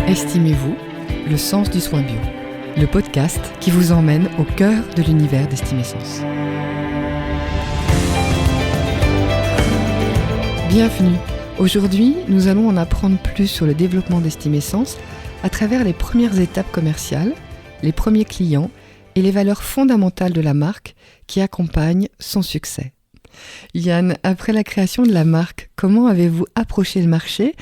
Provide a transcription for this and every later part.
Estimez-vous, le sens du soin bio, le podcast qui vous emmène au cœur de l'univers d'Estimessence. Bienvenue. Aujourd'hui, nous allons en apprendre plus sur le développement d'Estimessence à travers les premières étapes commerciales, les premiers clients et les valeurs fondamentales de la marque qui accompagnent son succès. Yann, après la création de la marque, comment avez-vous approché le marché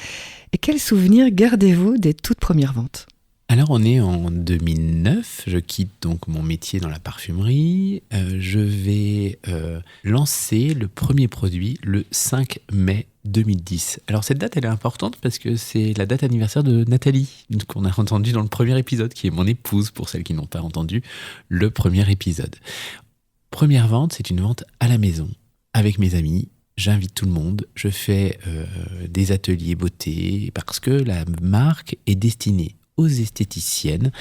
et quels souvenirs gardez-vous des toutes premières ventes ? Alors on est en 2009, je quitte donc mon métier dans la parfumerie, je vais lancer le premier produit le 5 mai 2010. Alors cette date elle est importante parce que c'est la date anniversaire de Nathalie, qu'on a entendu dans le premier épisode, qui est mon épouse pour celles qui n'ont pas entendu le premier épisode. Première vente, c'est une vente à la maison, avec mes amis. J'invite tout le monde, je fais des ateliers beauté parce que la marque est destinée aux esthéticiennes.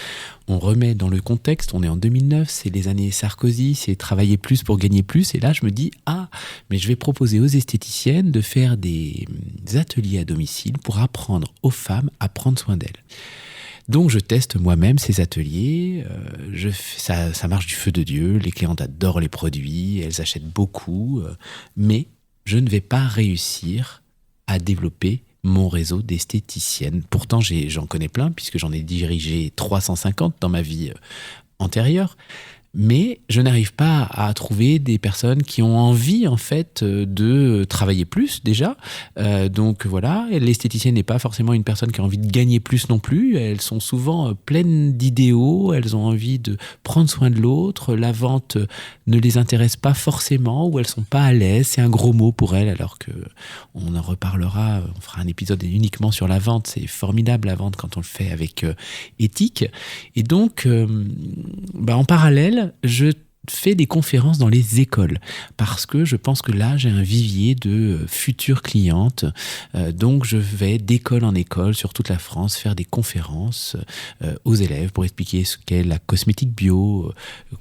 On remet dans le contexte, on est en 2009, c'est les années Sarkozy, c'est travailler plus pour gagner plus. Et là, je me dis, mais je vais proposer aux esthéticiennes de faire des ateliers à domicile pour apprendre aux femmes à prendre soin d'elles. Donc je teste moi-même ces ateliers, ça marche du feu de Dieu, les clientes adorent les produits, elles achètent beaucoup, mais je ne vais pas réussir à développer mon réseau d'esthéticiennes. Pourtant, j'en connais plein, puisque j'en ai dirigé 350 dans ma vie antérieure. Mais je n'arrive pas à trouver des personnes qui ont envie, en fait, de travailler plus, déjà. Donc voilà, l'esthéticienne n'est pas forcément une personne qui a envie de gagner plus non plus. Elles sont souvent pleines d'idéaux, elles ont envie de prendre soin de l'autre. La vente ne les intéresse pas forcément, ou elles sont pas à l'aise. C'est un gros mot pour elles, alors que on en reparlera. On fera un épisode uniquement sur la vente. C'est formidable, la vente, quand on le fait avec éthique. Et donc, en parallèle, je fais des conférences dans les écoles parce que je pense que là j'ai un vivier de futures clientes, donc je vais d'école en école sur toute la France faire des conférences aux élèves pour expliquer ce qu'est la cosmétique bio,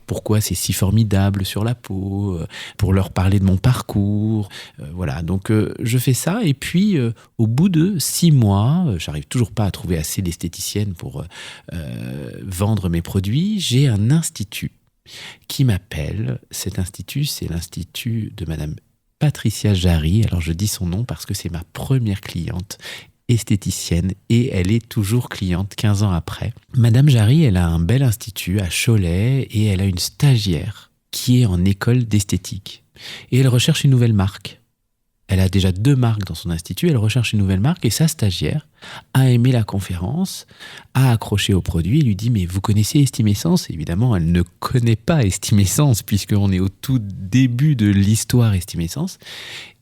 pourquoi c'est si formidable sur la peau, pour leur parler de mon parcours, voilà, donc je fais ça. Et puis au bout de 6 mois, j'arrive toujours pas à trouver assez d'esthéticiennes pour vendre mes produits. J'ai un institut qui m'appelle. Cet institut, c'est l'institut de Madame Patricia Jarry. Alors je dis son nom parce que c'est ma première cliente esthéticienne et elle est toujours cliente 15 ans après. Madame Jarry, elle a un bel institut à Cholet et elle a une stagiaire qui est en école d'esthétique. Et elle recherche une nouvelle marque. Elle a déjà 2 marques dans son institut, elle recherche une nouvelle marque et sa stagiaire a aimé la conférence, a accroché au produit et lui dit « Mais vous connaissez Estimessence ?» Évidemment, elle ne connaît pas Estimessence puisqu'on est au tout début de l'histoire Estimessence.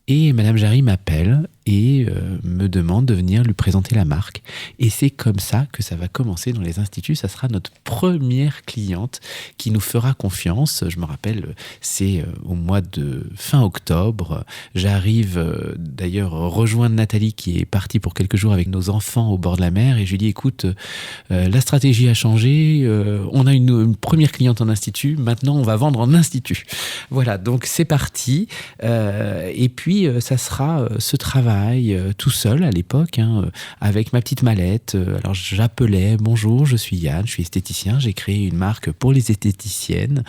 Et Madame Jarry m'appelle et me demande de venir lui présenter la marque. Et c'est comme ça que ça va commencer dans les instituts. Ça sera notre première cliente qui nous fera confiance. Je me rappelle, c'est au mois de fin octobre. J'arrive d'ailleurs rejoindre Nathalie qui est partie pour quelques jours avec nos enfants au bord de la mer. Et je lui dis, écoute, la stratégie a changé. On a une première cliente en institut. Maintenant, on va vendre en institut. Voilà, donc c'est parti. Et puis, ça sera ce travail tout seul à l'époque, avec ma petite mallette. Alors j'appelais, bonjour, je suis Yann, je suis esthéticien, j'ai créé une marque pour les esthéticiennes,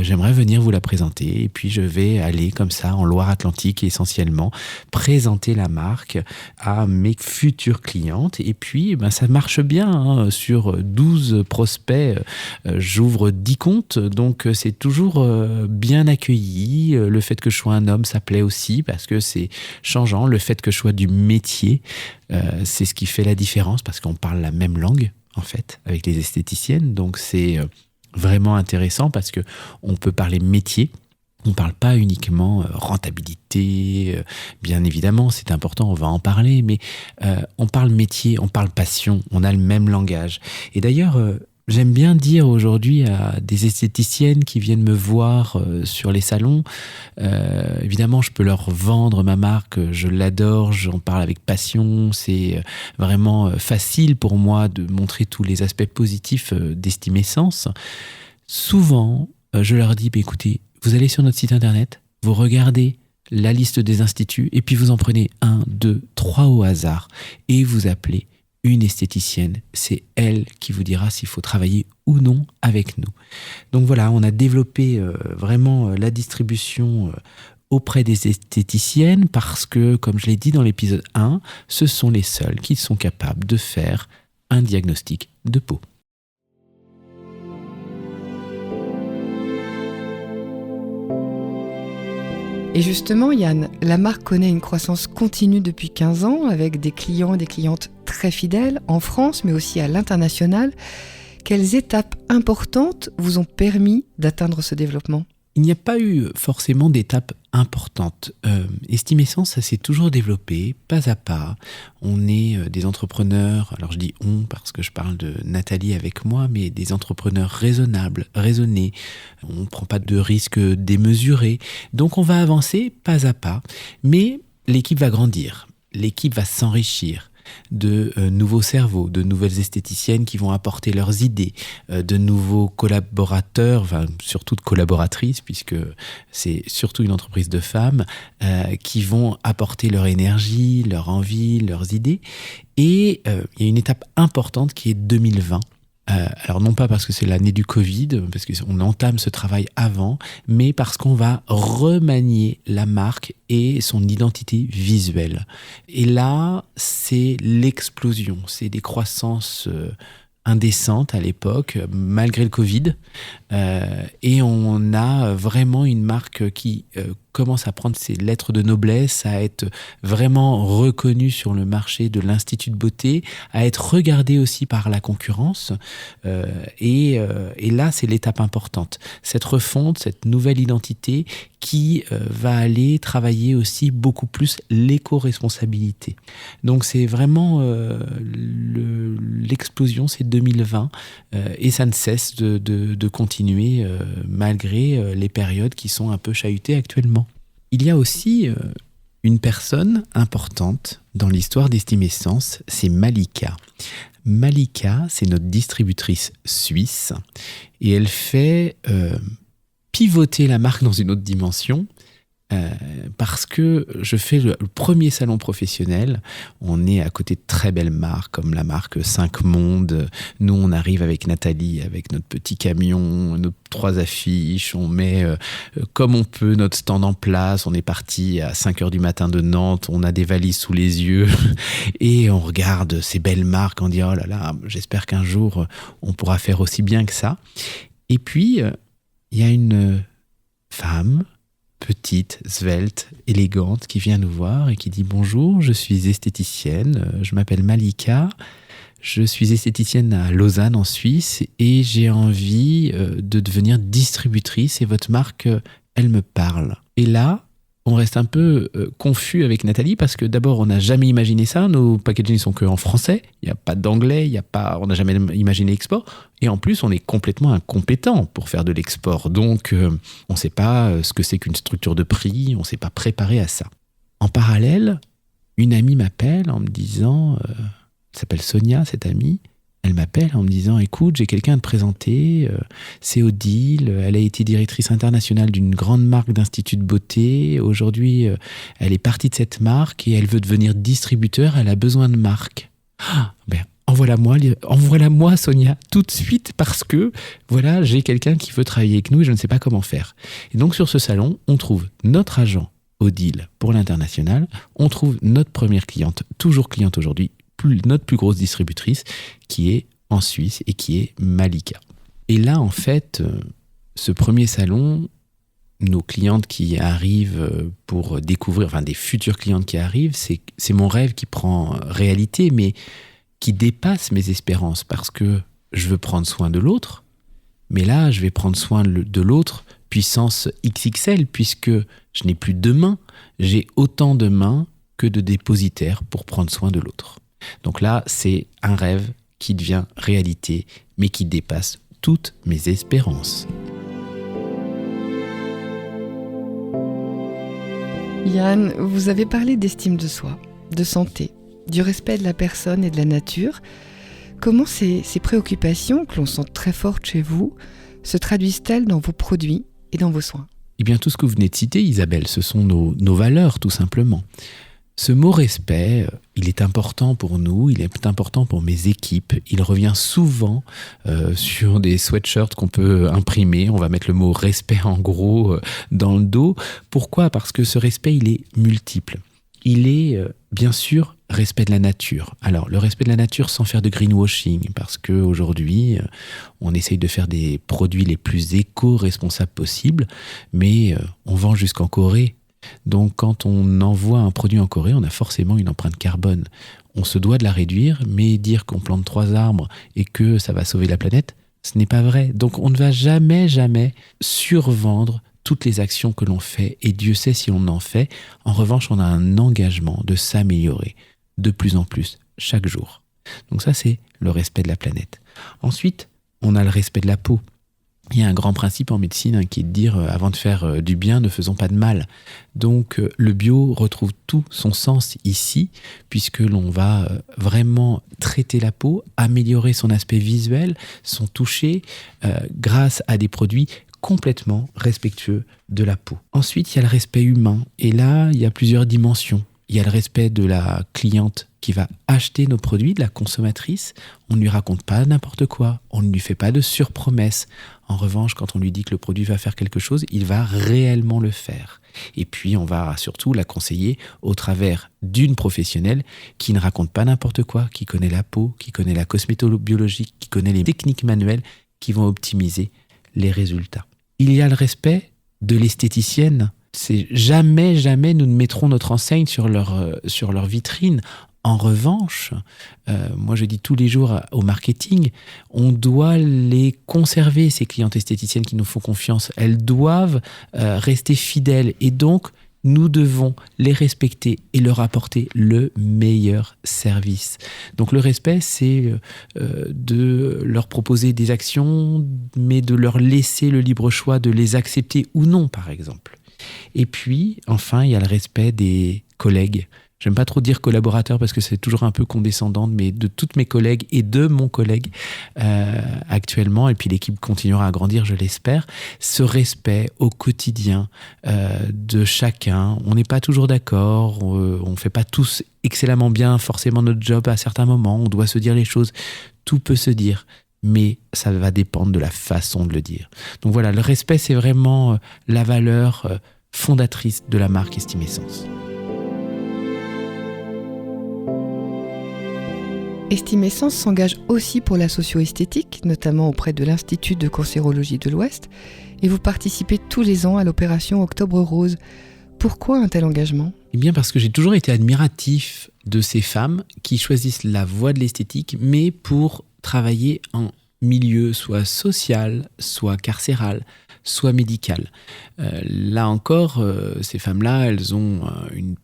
j'aimerais venir vous la présenter. Et puis je vais aller comme ça en Loire-Atlantique essentiellement, présenter la marque à mes futures clientes. Et puis ça marche bien, sur 12 prospects, j'ouvre 10 comptes, donc c'est toujours bien accueilli. Le fait que je sois un homme, ça plaît aussi parce que c'est changeant. Le fait que je sois du métier, c'est ce qui fait la différence parce qu'on parle la même langue en fait avec les esthéticiennes, donc c'est vraiment intéressant parce que on peut parler métier. On ne parle pas uniquement rentabilité, bien évidemment, c'est important, on va en parler, mais on parle métier, on parle passion, on a le même langage. Et d'ailleurs, j'aime bien dire aujourd'hui à des esthéticiennes qui viennent me voir sur les salons, évidemment je peux leur vendre ma marque, je l'adore, j'en parle avec passion, c'est vraiment facile pour moi de montrer tous les aspects positifs d'Estimessence. Souvent, je leur dis, écoutez, vous allez sur notre site internet, vous regardez la liste des instituts et puis vous en prenez 1, 2, 3 au hasard et vous appelez une esthéticienne. C'est elle qui vous dira s'il faut travailler ou non avec nous. Donc voilà, on a développé vraiment la distribution auprès des esthéticiennes parce que, comme je l'ai dit dans l'épisode 1, ce sont les seules qui sont capables de faire un diagnostic de peau. Et justement, Yann, la marque connaît une croissance continue depuis 15 ans avec des clients et des clientes très fidèles en France, mais aussi à l'international. Quelles étapes importantes vous ont permis d'atteindre ce développement ? Il n'y a pas eu forcément d'étape importante. Estimessence, ça s'est toujours développé, pas à pas. On est des entrepreneurs, alors je dis on parce que je parle de Nathalie avec moi, mais des entrepreneurs raisonnables, raisonnés. On ne prend pas de risques démesurés. Donc on va avancer pas à pas, mais l'équipe va grandir, l'équipe va s'enrichir de nouveaux cerveaux, de nouvelles esthéticiennes qui vont apporter leurs idées, de nouveaux collaborateurs, enfin, surtout de collaboratrices, puisque c'est surtout une entreprise de femmes, qui vont apporter leur énergie, leur envie, leurs idées. Et il y a une étape importante qui est 2020. Alors non pas parce que c'est l'année du Covid, parce qu'on entame ce travail avant, mais parce qu'on va remanier la marque et son identité visuelle. Et là, c'est l'explosion, c'est des croissances indécentes à l'époque, malgré le Covid. Et on a vraiment une marque qui commence à prendre ses lettres de noblesse, à être vraiment reconnue sur le marché de l'Institut de beauté, à être regardée aussi par la concurrence. Et là, c'est l'étape importante. Cette refonte, cette nouvelle identité qui va aller travailler aussi beaucoup plus l'éco-responsabilité. Donc c'est vraiment l'explosion, c'est 2020, et ça ne cesse de continuer malgré les périodes qui sont un peu chahutées actuellement. Il y a aussi une personne importante dans l'histoire d'Estimessence, c'est Malika. Malika, c'est notre distributrice suisse et elle fait pivoter la marque dans une autre dimension parce que je fais le premier salon professionnel. On est à côté de très belles marques comme la marque 5 Mondes. Nous, on arrive avec Nathalie, avec notre petit camion, nos 3 affiches. On met comme on peut notre stand en place. On est parti à 5h du matin de Nantes. On a des valises sous les yeux et on regarde ces belles marques. On dit, oh là là, j'espère qu'un jour, on pourra faire aussi bien que ça. Et puis, il y a une femme petite, svelte, élégante, qui vient nous voir et qui dit « Bonjour, je suis esthéticienne, je m'appelle Malika, je suis esthéticienne à Lausanne en Suisse et j'ai envie de devenir distributrice et votre marque, elle me parle. » Et là, on reste un peu confus avec Nathalie parce que d'abord, on n'a jamais imaginé ça. Nos packaging sont qu'en français. Il n'y a pas d'anglais, on n'a jamais imaginé l'export. Et en plus, on est complètement incompétent pour faire de l'export. Donc, on ne sait pas ce que c'est qu'une structure de prix. On ne s'est pas préparé à ça. En parallèle, une amie m'appelle en me disant, elle s'appelle Sonia, cette amie. Elle m'appelle en me disant « Écoute, j'ai quelqu'un à te présenter, c'est Odile, elle a été directrice internationale d'une grande marque d'institut de beauté. Aujourd'hui, elle est partie de cette marque et elle veut devenir distributeur, elle a besoin de marque. Ah, » Envoie-la-moi, Sonia, tout de suite, parce que voilà, j'ai quelqu'un qui veut travailler avec nous et je ne sais pas comment faire. Et donc sur ce salon, on trouve notre agent Odile pour l'international, on trouve notre première cliente, toujours cliente aujourd'hui, notre plus grosse distributrice, qui est en Suisse et qui est Malika. Et là, en fait, ce premier salon, nos clientes qui arrivent pour découvrir, enfin des futures clientes qui arrivent, c'est mon rêve qui prend réalité, mais qui dépasse mes espérances, parce que je veux prendre soin de l'autre, mais là, je vais prendre soin de l'autre puissance XXL, puisque je n'ai plus de mains, j'ai autant de mains que de dépositaires pour prendre soin de l'autre. Donc là, c'est un rêve qui devient réalité, mais qui dépasse toutes mes espérances. Yann, vous avez parlé d'estime de soi, de santé, du respect de la personne et de la nature. Comment ces préoccupations, que l'on sent très fortes chez vous, se traduisent-elles dans vos produits et dans vos soins ? Eh bien, tout ce que vous venez de citer, Isabelle, ce sont nos valeurs, tout simplement. Ce mot respect, il est important pour nous, il est important pour mes équipes. Il revient souvent sur des sweatshirts qu'on peut imprimer. On va mettre le mot respect en gros dans le dos. Pourquoi ? Parce que ce respect, il est multiple. Il est bien sûr respect de la nature. Alors, le respect de la nature sans faire de greenwashing, parce qu'aujourd'hui, on essaye de faire des produits les plus éco-responsables possibles, mais on vend jusqu'en Corée. Donc, quand on envoie un produit en Corée, on a forcément une empreinte carbone. On se doit de la réduire, mais dire qu'on plante 3 arbres et que ça va sauver la planète, ce n'est pas vrai. Donc, on ne va jamais survendre toutes les actions que l'on fait, et Dieu sait si on en fait. En revanche, on a un engagement de s'améliorer de plus en plus chaque jour. Donc ça, c'est le respect de la planète. Ensuite, on a le respect de la peau. Il y a un grand principe en médecine qui est de dire avant de faire du bien, ne faisons pas de mal. Donc le bio retrouve tout son sens ici, puisque l'on va vraiment traiter la peau, améliorer son aspect visuel, son toucher, grâce à des produits complètement respectueux de la peau. Ensuite, il y a le respect humain. Et là, il y a plusieurs dimensions. Il y a le respect de la cliente qui va acheter nos produits, de la consommatrice. On ne lui raconte pas n'importe quoi. On ne lui fait pas de surpromesses. En revanche, quand on lui dit que le produit va faire quelque chose, il va réellement le faire. Et puis, on va surtout la conseiller au travers d'une professionnelle qui ne raconte pas n'importe quoi, qui connaît la peau, qui connaît la cosmétobiologie, qui connaît les techniques manuelles qui vont optimiser les résultats. Il y a le respect de l'esthéticienne. C'est jamais nous ne mettrons notre enseigne sur leur vitrine. En revanche, moi je dis tous les jours au marketing, on doit les conserver, ces clientes esthéticiennes qui nous font confiance. Elles doivent rester fidèles, et donc nous devons les respecter et leur apporter le meilleur service. Donc le respect, c'est de leur proposer des actions, mais de leur laisser le libre choix de les accepter ou non, par exemple. Et puis, enfin, il y a le respect des collègues. J'aime pas trop dire collaborateurs parce que c'est toujours un peu condescendant, mais de toutes mes collègues et de mon collègue actuellement, et puis l'équipe continuera à grandir, je l'espère. Ce respect au quotidien de chacun. On n'est pas toujours d'accord, on fait pas tous excellemment bien forcément notre job à certains moments, on doit se dire les choses, tout peut se dire, mais ça va dépendre de la façon de le dire. Donc voilà, le respect, c'est vraiment la valeur fondatrice de la marque Estime Essence. Estime Essence s'engage aussi pour la socio-esthétique, notamment auprès de l'Institut de cancérologie de l'Ouest, et vous participez tous les ans à l'opération Octobre Rose. Pourquoi un tel engagement ? Eh bien parce que j'ai toujours été admiratif de ces femmes qui choisissent la voie de l'esthétique, mais pour travailler en milieu soit social, soit carcéral, soit médical. Là encore, ces femmes-là, elles ont une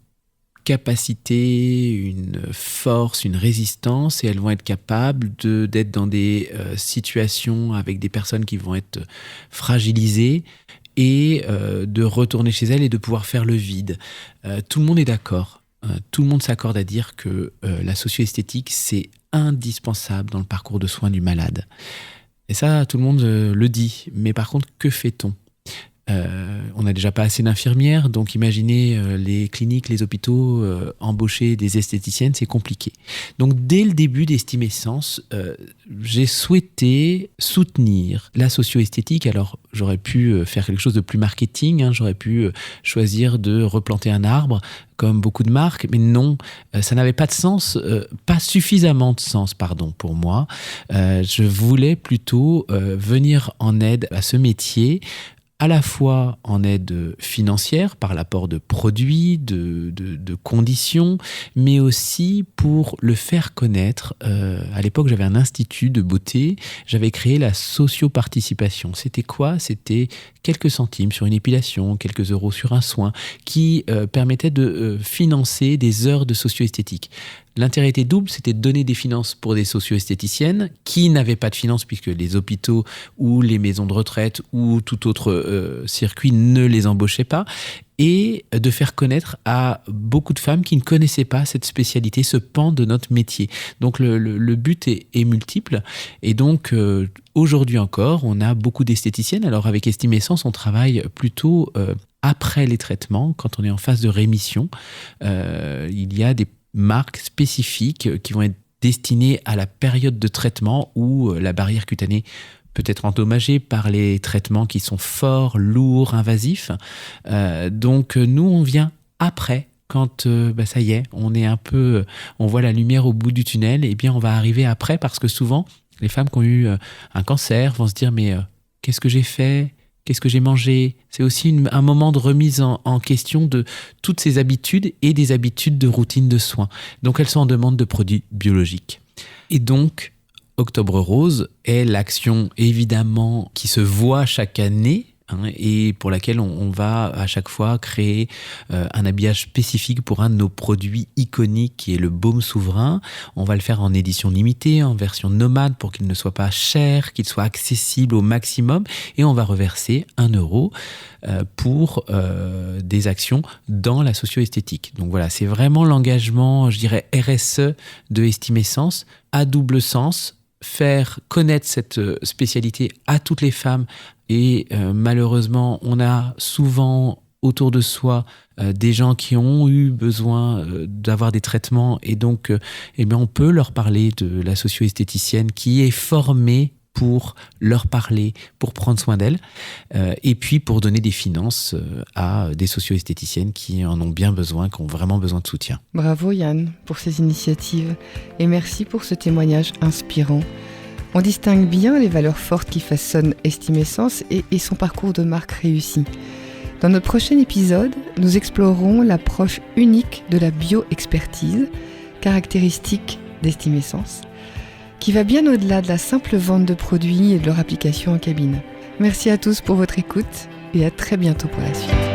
capacité, une force, une résistance, et elles vont être capables d'être dans des situations avec des personnes qui vont être fragilisées et de retourner chez elles et de pouvoir faire le vide. Tout le monde est d'accord. Tout le monde s'accorde à dire que la socio-esthétique, c'est indispensable dans le parcours de soins du malade. Et ça, tout le monde le dit. Mais par contre, que fait-on ? On n'a déjà pas assez d'infirmières, donc imaginez les cliniques, les hôpitaux embaucher des esthéticiennes, c'est compliqué. Donc dès le début d'Estime Essence, j'ai souhaité soutenir la socio-esthétique. Alors j'aurais pu faire quelque chose de plus marketing, j'aurais pu choisir de replanter un arbre comme beaucoup de marques, mais non, ça n'avait pas de sens, pas suffisamment de sens, pour moi. Je voulais plutôt venir en aide à ce métier, à la fois en aide financière par l'apport de produits, de conditions, mais aussi pour le faire connaître. À l'époque, j'avais un institut de beauté, j'avais créé la socio-participation. C'était quoi ? C'était quelques centimes sur une épilation, quelques euros sur un soin, qui permettait de financer des heures de socio-esthétique. L'intérêt était double, c'était de donner des finances pour des socio-esthéticiennes qui n'avaient pas de finances puisque les hôpitaux ou les maisons de retraite ou tout autre circuit ne les embauchaient pas, et de faire connaître à beaucoup de femmes qui ne connaissaient pas cette spécialité, ce pan de notre métier. Donc le but est multiple, et donc aujourd'hui encore, on a beaucoup d'esthéticiennes. Alors avec Estimessence, on travaille plutôt après les traitements, quand on est en phase de rémission. Il y a des marques spécifiques qui vont être destinées à la période de traitement où la barrière cutanée peut être endommagée par les traitements qui sont forts, lourds, invasifs. Donc nous, on vient après. Quand ça y est, on voit la lumière au bout du tunnel, et bien on va arriver après, parce que souvent, les femmes qui ont eu un cancer vont se dire mais qu'est-ce que j'ai fait ? Qu'est-ce que j'ai mangé ? C'est aussi un moment de remise en question de toutes ces habitudes et des habitudes de routine de soins. Donc elles sont en demande de produits biologiques. Et donc, Octobre Rose est l'action évidemment qui se voit chaque année, et pour laquelle on va à chaque fois créer un habillage spécifique pour un de nos produits iconiques qui est le baume souverain. On va le faire en édition limitée, en version nomade pour qu'il ne soit pas cher, qu'il soit accessible au maximum, et on va reverser 1 € pour des actions dans la socio-esthétique. Donc voilà, c'est vraiment l'engagement, je dirais, RSE de Estimessence à double sens. Faire connaître cette spécialité à toutes les femmes, et malheureusement on a souvent autour de soi des gens qui ont eu besoin d'avoir des traitements, et donc on peut leur parler de la socio-esthéticienne qui est formée pour leur parler, pour prendre soin d'elles, et puis pour donner des finances à des socio-esthéticiennes qui en ont bien besoin, qui ont vraiment besoin de soutien. Bravo Yann pour ces initiatives, et merci pour ce témoignage inspirant. On distingue bien les valeurs fortes qui façonnent Estimessence et son parcours de marque réussi. Dans notre prochain épisode, nous explorerons l'approche unique de la bio-expertise, caractéristique d'Estimessence, qui va bien au-delà de la simple vente de produits et de leur application en cabine. Merci à tous pour votre écoute, et à très bientôt pour la suite.